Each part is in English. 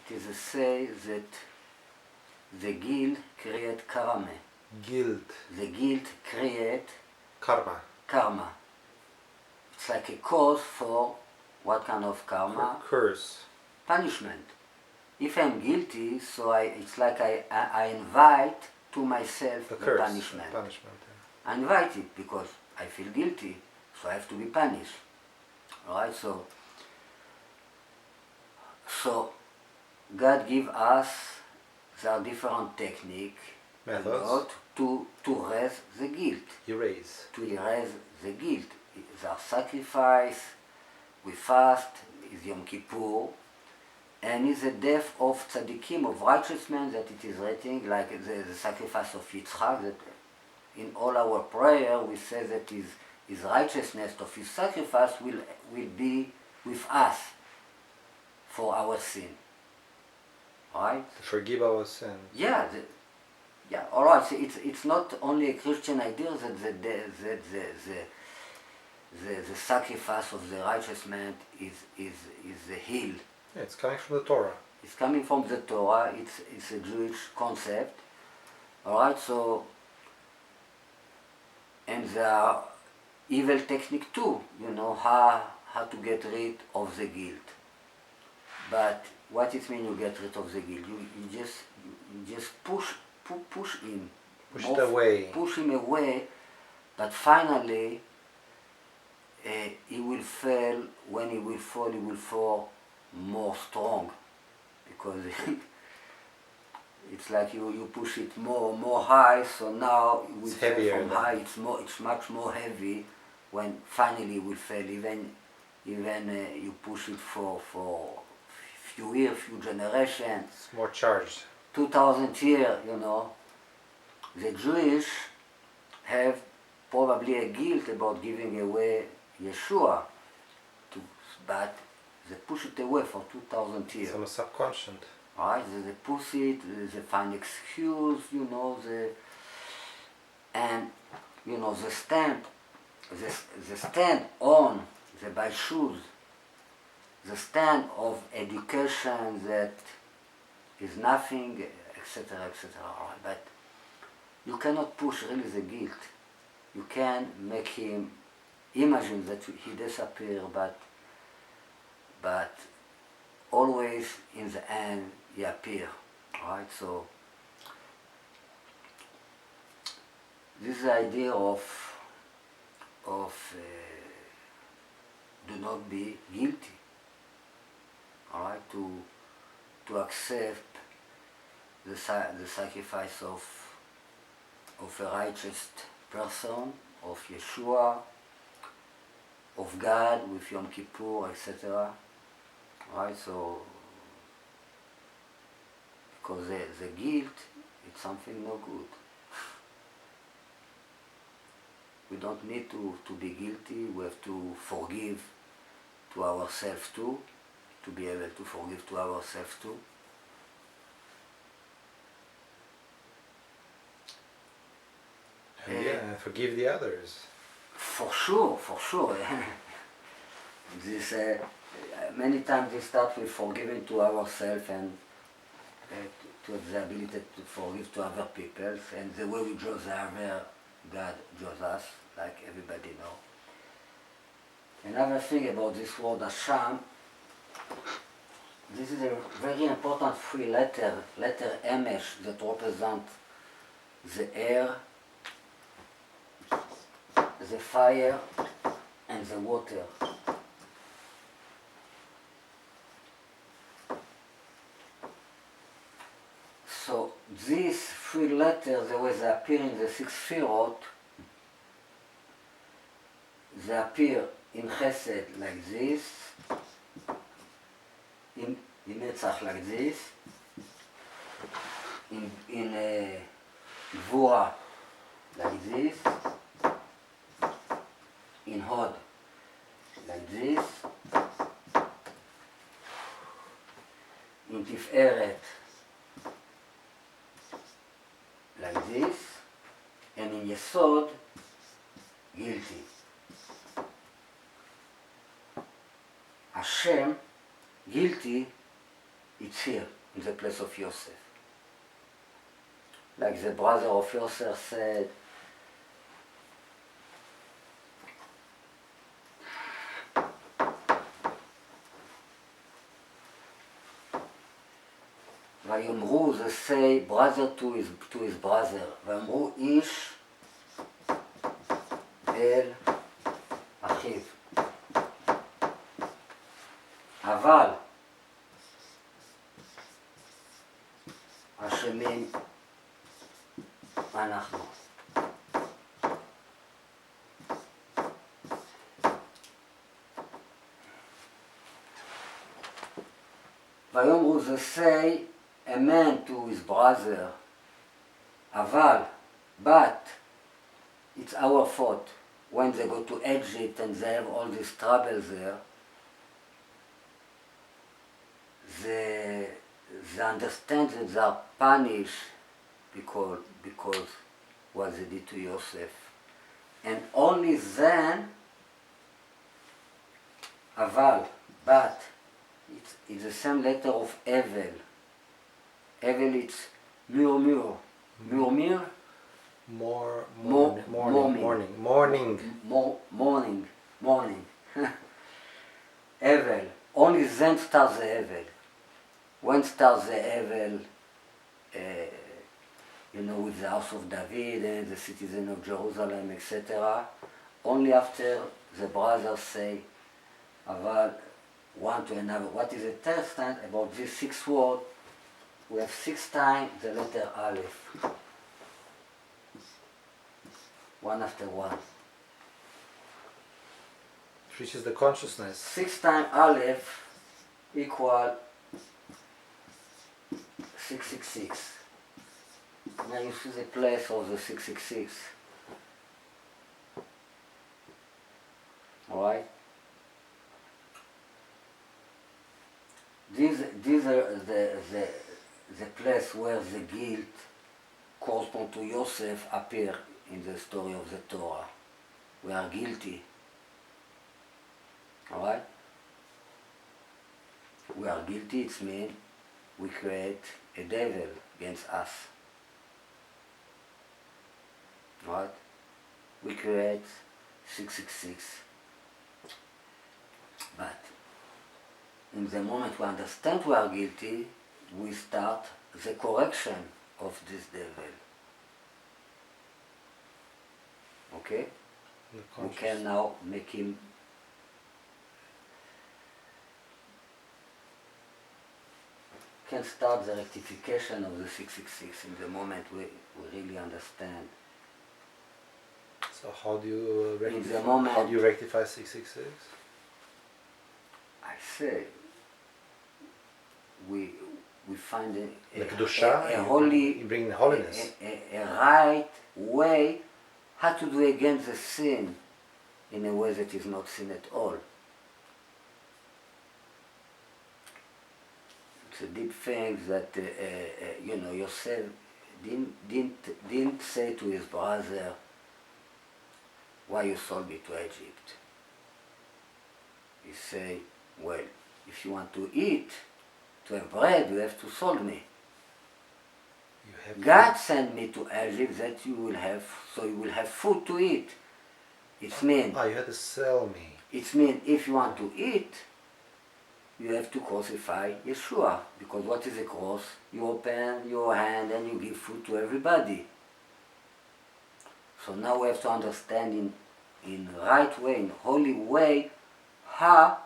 it is a say that the guilt create karma. Guilt. The guilt create Karma. karma. It's like a cause for what kind of karma? Curse. Punishment. If I'm guilty, so it's like I invite to myself the curse. punishment. Punishment. I invite it because I feel guilty, so I have to be punished. Alright, so God give us the different technique Methods. to erase the guilt. Erase. To erase the guilt. The sacrifice, we fast, is Yom Kippur, and is the death of tzaddikim, of righteous men, that it is written, like the sacrifice of Yitzchak, that in all our prayer we say that his righteousness of his sacrifice will be with us for our sin. Right? To forgive our sin. Yeah, all right. So it's not only a Christian idea that the sacrifice of the righteous man is the hill. Yeah, it's coming from the Torah. It's coming from the Torah. It's a Jewish concept. All right. So, and there are evil technique too. You know how to get rid of the guilt. But what it means you get rid of the guilt? You just push him. Push it away. Push him away, but finally he will fail. When he will fall more strong, because it's like you push it more high. So now it will fall from high. It's much more heavy. When finally it will fail, even you push it for few years, few generations. It's more charged. 2000 years, you know. The Jewish have probably a guilt about giving away Yeshua, but they push it away for 2000 years. It's on a subconscious. Right? They push it, they find excuse, you know, and you know the stand on the by shoes, the stand of education that is nothing, etc., etc. But you cannot push really the guilt. You can make him imagine that he disappear, but always in the end he appear. Right? So this idea of do not be guilty. All right, to accept the sacrifice of a righteous person, of Yeshua, of God with Yom Kippur, etc. Right, so because the guilt, it's something no good. We don't need to be guilty. We have to forgive to ourselves too, to be able to forgive to ourselves too. And forgive the others. For sure. This many times we start with forgiving to ourselves and to have the ability to forgive to other people, and the way we draw the other, God draws us, like everybody know. Another thing about this word Hashem, this is a very important three letter Emesh, that represent the air, the fire, and the water. So these three letters, the way they appear in the six Sefirot, they appear in Chesed like this, in Netzach like this, in Gvura like this, in Hod like this, in Tiferet like this, and in Yesod, guilty. Hashem, guilty, it's here. in the place of Yosef. Like the brother of Yosef said, ויאמרו, they say, brother to his brother, ויאמרו איש אל אחיו. אבל אשמים אנחנו. ויאמרו, they say, a man to his brother, אבל, but, it's our fault. When they go to Egypt and they have all this trouble there, they understand that they are punished because what they did to Yosef. And only then, אבל, but, it's the same letter of Evel. Evel, it's murmur. Murmur? Morning. Evel. Only then starts the Evel. When starts the Evel, with the house of David and the citizen of Jerusalem, etc. Only after the brothers say, אבל, one to another. What is the testament about these 6 words? We have 6 times the letter Aleph. One after one. Which is the consciousness. 6 times Aleph equal 666. Now you see the place of the 666. Alright? These are the place where the guilt correspond to Yosef appear in the story of the Torah. We are guilty. Alright? We are guilty, it means we create a devil against us. Right? We create 666. But in the moment we understand we are guilty, we start the correction of this devil. Okay? We can now make him can start the rectification of the 666 in the moment we really understand. So how do you rectify, in the moment, how do you rectify 666? I say we find a holy, you bring holiness. A right way how to do against the sin in a way that is not sin at all. It's a deep thing that Yosef didn't say to his brother, why you sold me to Egypt? He said, well, if you want to eat, to have bread, you have to sold me. God sent me to Egypt that you will have food to eat. It means you had to sell me. It means if you want to eat, you have to crucify Yeshua. Because what is a cross? You open your hand and you give food to everybody. So now we have to understand in right way, in holy way, how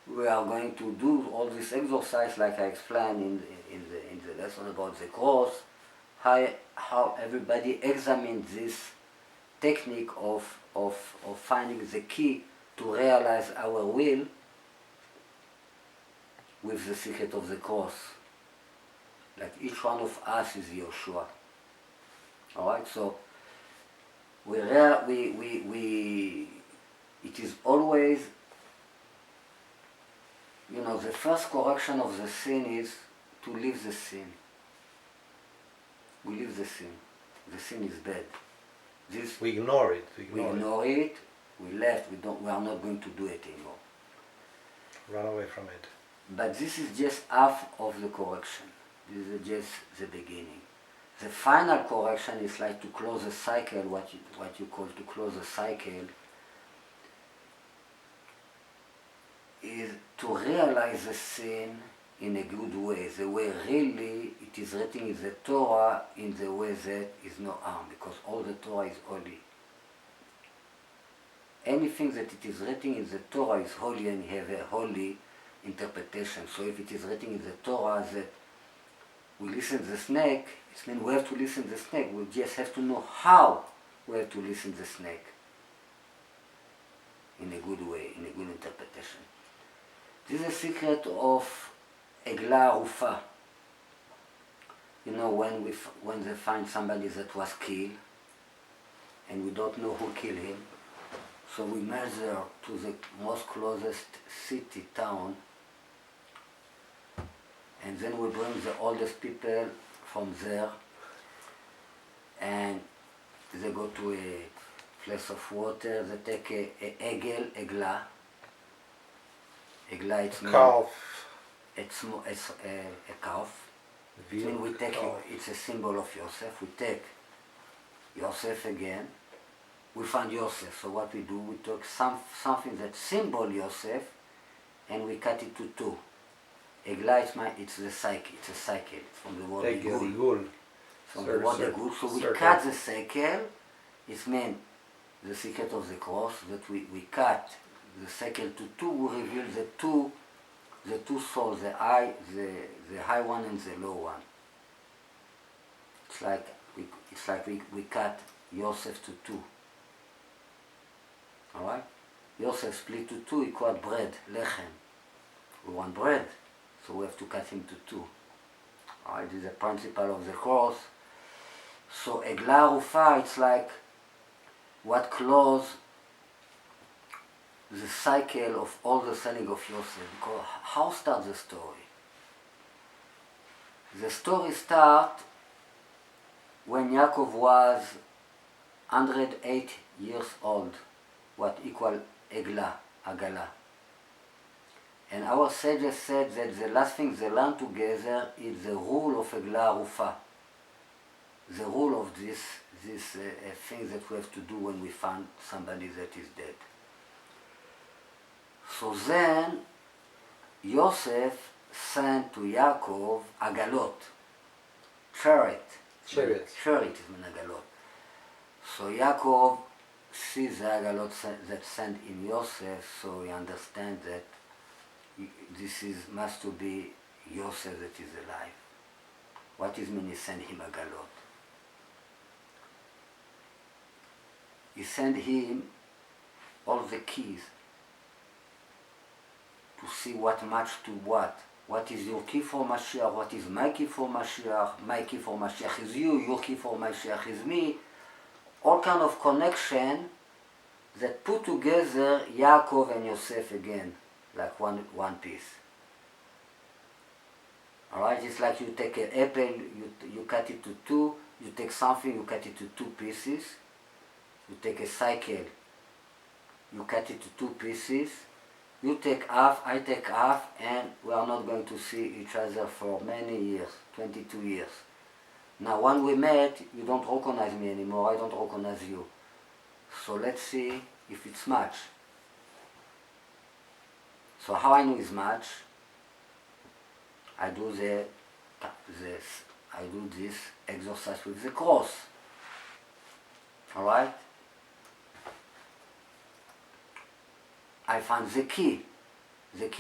we are going to do all this exercise like I explained in the lesson about the cross, how everybody examines this technique of finding the key to realize our will with the secret of the cross. Like each one of us is Yeshua. Alright, so it is always, the first correction of the sin is to leave the sin. We leave the sin. The sin is bad. We ignore it. We ignore it. We left. We are not going to do it anymore. Run away from it. But this is just half of the correction. This is just the beginning. The final correction is like to close a cycle, what you call to close a cycle, is to realize the sin in a good way, the way really it is written in the Torah, in the way that is no harm, because all the Torah is holy. Anything that it is written in the Torah is holy and have a holy interpretation. So if it is written in the Torah that we listen to the snake, it means we have to listen to the snake. We just have to know how we have to listen to the snake in a good way, in a good interpretation. This is a secret of Eglah Ufa. You know, when they find somebody that was killed and we don't know who killed him, so we measure to the most closest city, town, and then we bring the oldest people from there, and they go to a place of water, they take a eglah. Eglah, it's Calf. It's a calf. Veal Then we take calf. it's a symbol of Yosef. We take Yosef again. We find Yosef. So what we do, we take something that symbol Yosef, and we cut it to two. Eglah, it's the cycle. It's a cycle. It's from the word Egel, igul. igul. From the word igul. So we circle. cut the cycle. It means the secret of the cross, that we cut the cycle to two. We reveal the two souls, the high one and the low one. It's like we cut Yosef to two. Alright? Yosef split to two equal bread, lechem. We want bread, so we have to cut him to two. Alright, this is the principle of the cross. So Eglah Rufa, it's like what close the cycle of all the selling of Yosef. Because how starts the story? The story starts when Yaakov was 108 years old, what equal Eglah, Agalah. And our sages said that the last thing they learn together is the rule of Eglah Rufa, the rule of this thing that we have to do when we find somebody that is dead. So then Yosef sent to Yaakov Agalot, chariot. Chariot. Chariot is an Agalot. So Yaakov sees the Agalot that sent in Yosef, so he understands that must to be Yosef that is alive. What is mean he sent him Agalot? He sent him all the keys to see what match to what. What is your key for Mashiach? What is my key for Mashiach? My key for Mashiach is you, your key for Mashiach is me. All kind of connection that put together Yaakov and Yosef again, like one piece. Alright, it's like you take an apple, you cut it to two, you take something, you cut it to two pieces. You take a cycle, you cut it to two pieces. You take half, I take half, and we are not going to see each other for many years, 22 years. Now when we met, you don't recognize me anymore, I don't recognize you. So let's see if it's match. So how I know it's match? I do this exercise with the cross. Alright? I find the key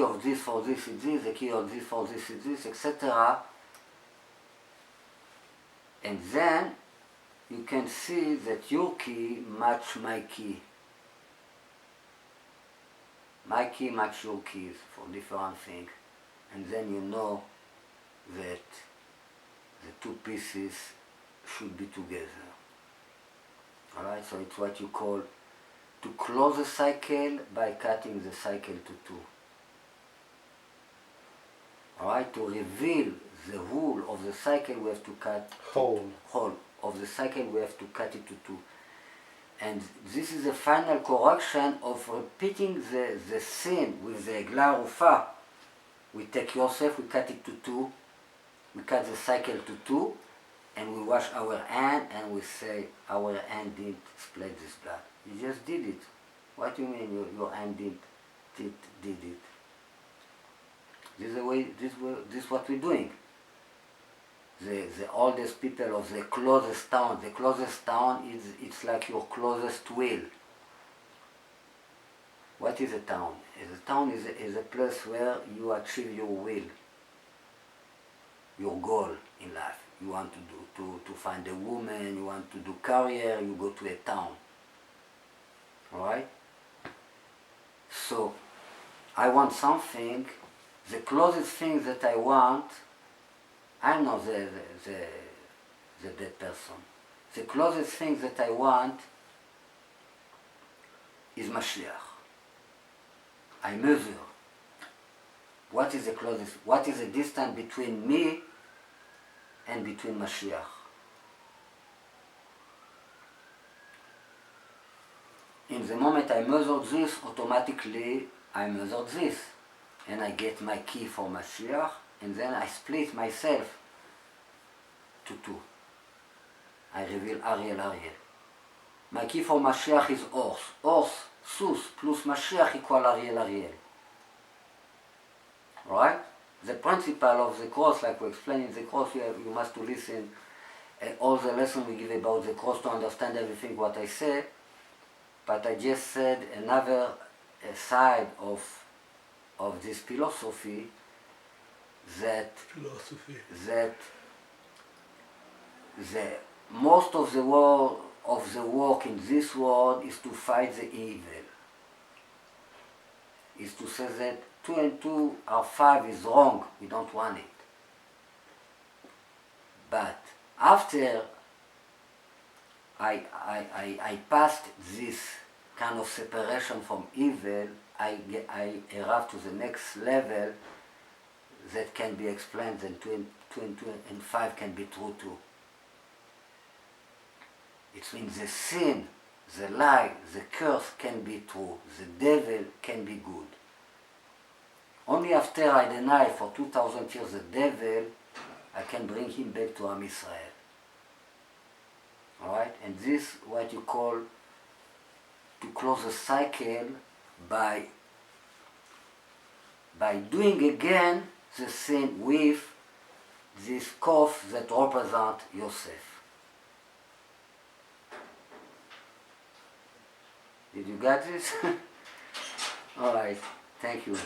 of this for this is this, the key of this for this is this, etc. And then you can see that your key match my key. My key match your keys for different things. And then you know that the two pieces should be together. Alright, so it's what you call to close the cycle by cutting the cycle to two. Alright, to reveal the whole of the cycle we have to cut Whole of the cycle we have to cut it to two. And this is the final correction of repeating the sin with the Eglah Rufa. We take Yosef, we cut it to two, we cut the cycle to two, and we wash our hand and we say, our hand didn't split this blood. You just did it. What do you mean your hand did it? This is the way, this is what we're doing. The oldest people of the closest town is, it's like your closest will. What is a town? A town is a place where you achieve your will, your goal in life. You want to find a woman, you want to do career, you go to a town. Alright? So, I want something, the closest thing that I want, I'm not the dead person. The closest thing that I want is Mashiach. I measure. What is the closest, what is the distance between me and between Mashiach? In the moment I measure this, automatically I measure this. And I get my key for Mashiach, and then I split myself to two. I reveal Ariel. My key for Mashiach is Ors, Sus, plus Mashiach equal Ariel. Right? The principle of the cross, like we explained in the cross, you must to listen all the lessons we give about the cross to understand everything what I say. But I just said another side of this philosophy that the most of the work in this world is to fight the evil. Is to say that 2 and 2 are 5 is wrong, we don't want it. But after I passed this kind of separation from evil, I arrive to the next level that can be explained, and 2 and 5 can be true too. It means the sin, the lie, the curse can be true, the devil can be good. Only after I deny for 2,000 years the devil, I can bring him back to Am Israel. Alright? And this is what you call to close a cycle by doing again the sin with this cough that represents Yosef. Did you get this? Alright, thank you.